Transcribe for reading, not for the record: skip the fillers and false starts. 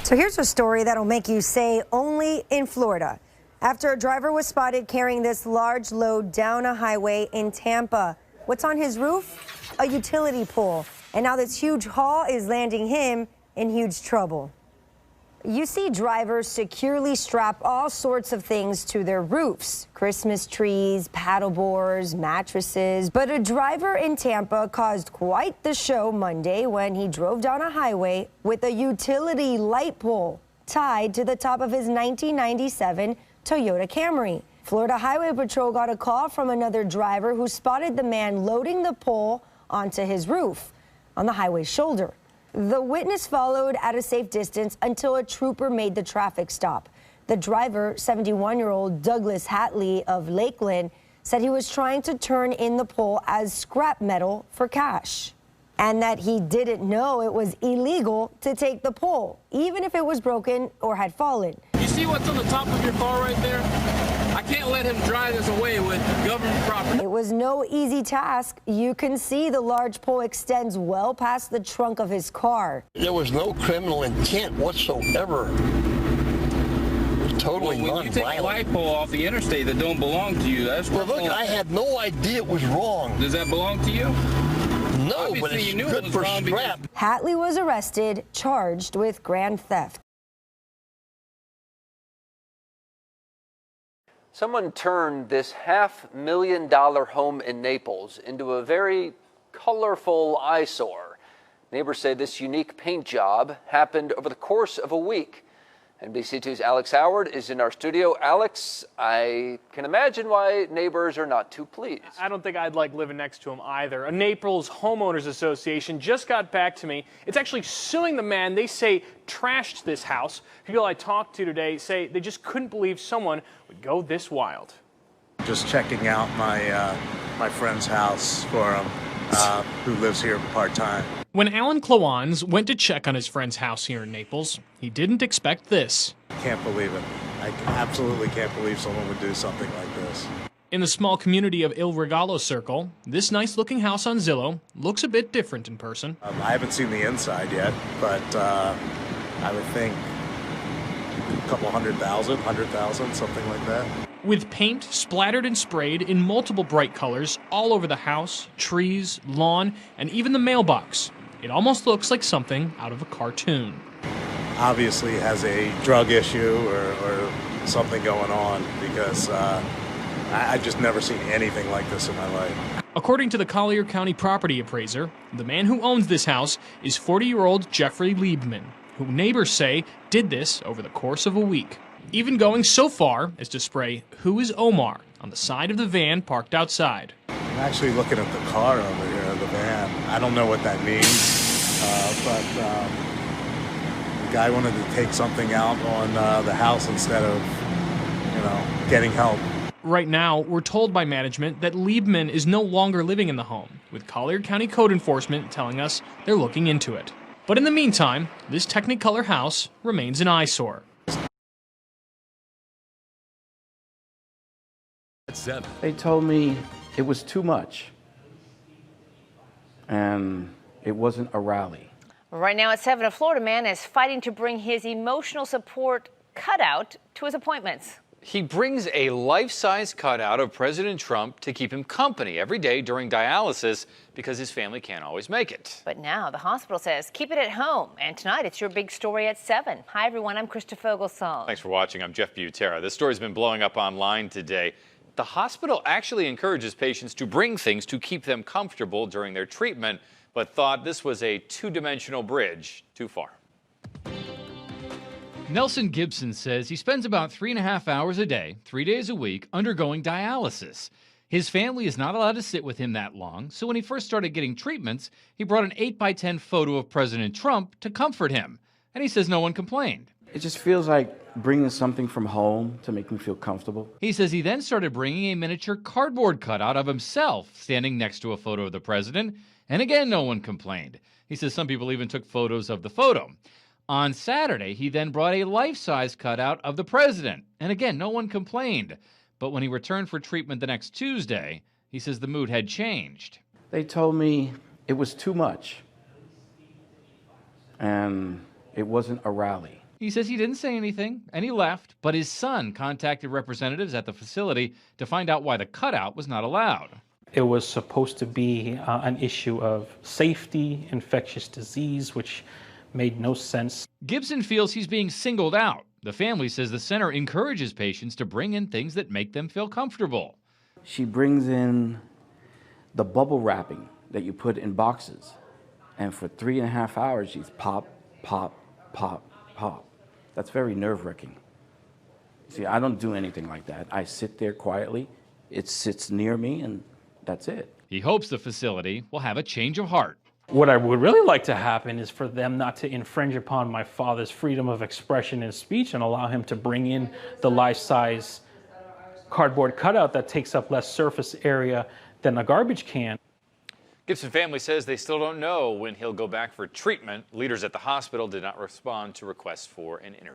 So here's a story that'll make you say only in Florida. After a driver was spotted carrying this large load down a highway in Tampa. What's on his roof? A utility pole. And now this huge haul is landing him in huge trouble. You see drivers securely strap all sorts of things to their roofs. Christmas trees, paddleboards, mattresses. But a driver in Tampa caused quite the show Monday when he drove down a highway with a utility light pole tied to the top of his 1997 Toyota Camry. Florida Highway Patrol got a call from another driver who spotted the man loading the pole onto his roof on the highway's shoulder. The witness followed at a safe distance until a trooper made the traffic stop. The driver, 71-year-old Douglas Hatley of Lakeland, said he was trying to turn in the pole as scrap metal for cash, and that he didn't know it was illegal to take the pole, even if it was broken or had fallen. You see what's on the top of your car right there? I can't let him drive this away with government property. It was no easy task. You can see the large pole extends well past the trunk of his car. There was no criminal intent whatsoever. It was totally when nonviolent. you take a light pole off the interstate that don't belong to you, that's well, look, I had no idea it was wrong. Does that belong to you? No, Obviously, but it's you knew good it was for wrong scrap. Hatley was arrested, charged with grand theft. Someone turned this $500,000 home in Naples into a very colorful eyesore. Neighbors say this unique paint job happened over the course of a week. NBC2's Alex Howard is in our studio. Alex, I can imagine why neighbors are not too pleased. I don't think I'd like living next to him either. A Naples Homeowners Association just got back to me. It's actually suing the man they say trashed this house. People I talked to today say they just couldn't believe someone would go this wild. Just checking out my friend's house for him, who lives here part-time. When Alan Klawans went to check on his friend's house here in Naples, he didn't expect this. Can't believe it. I absolutely can't believe someone would do something like this. In the small community of Il Regalo Circle, this nice-looking house on Zillow looks a bit different in person. I haven't seen the inside yet, but I would think a couple 100,000, something like that. With paint splattered and sprayed in multiple bright colors all over the house, trees, lawn, and even the mailbox, it almost looks like something out of a cartoon. Obviously has a drug issue or something going on, because I've just never seen anything like this in my life. According to the Collier County property appraiser, the man who owns this house is 40-year-old Jeffrey Liebman, who neighbors say did this over the course of a week, even going so far as to spray "Who is Omar" on the side of the van parked outside. I'm actually looking at the car over here, the van. I don't know what that means, but the guy wanted to take something out on the house instead of, getting help. Right now, we're told by management that Liebman is no longer living in the home, with Collier County Code Enforcement telling us they're looking into it. But in the meantime, this Technicolor house remains an eyesore. They told me it was too much, and it wasn't a rally. Right now at 7, a Florida man is fighting to bring his emotional support cutout to his appointments. He brings a life-size cutout of President Trump to keep him company every day during dialysis because his family can't always make it. But now the hospital says keep it at home. And tonight it's your big story at 7. Hi, everyone. I'm Krista Fogelsong. Thanks for watching. I'm Jeff Butera. This story's been blowing up online today. The hospital actually encourages patients to bring things to keep them comfortable during their treatment, but thought this was a two-dimensional bridge too far. Nelson Gibson says he spends about 3.5 hours a day, 3 days a week, undergoing dialysis. His family is not allowed to sit with him that long, so when he first started getting treatments, he brought an 8x10 photo of President Trump to comfort him, and he says no one complained. It just feels like bringing something from home to make me feel comfortable. He says he then started bringing a miniature cardboard cutout of himself standing next to a photo of the president, and again no one complained. He says some people even took photos of the photo. On Saturday, he then brought a life-size cutout of the president, and again no one complained. But when he returned for treatment the next Tuesday, he says the mood had changed. They told me it was too much, and it wasn't a rally. He says he didn't say anything and he left, but his son contacted representatives at the facility to find out why the cutout was not allowed. It was supposed to be an issue of safety, infectious disease, which made no sense. Gibson feels he's being singled out. The family says the center encourages patients to bring in things that make them feel comfortable. She brings in the bubble wrapping that you put in boxes. And for 3.5 hours, she's pop, pop, pop, pop. That's very nerve-wracking. See, I don't do anything like that. I sit there quietly. It sits near me, and that's it. He hopes the facility will have a change of heart. What I would really like to happen is for them not to infringe upon my father's freedom of expression and speech and allow him to bring in the life-size cardboard cutout that takes up less surface area than a garbage can. Gibson family says they still don't know when he'll go back for treatment. Leaders at the hospital did not respond to requests for an interview.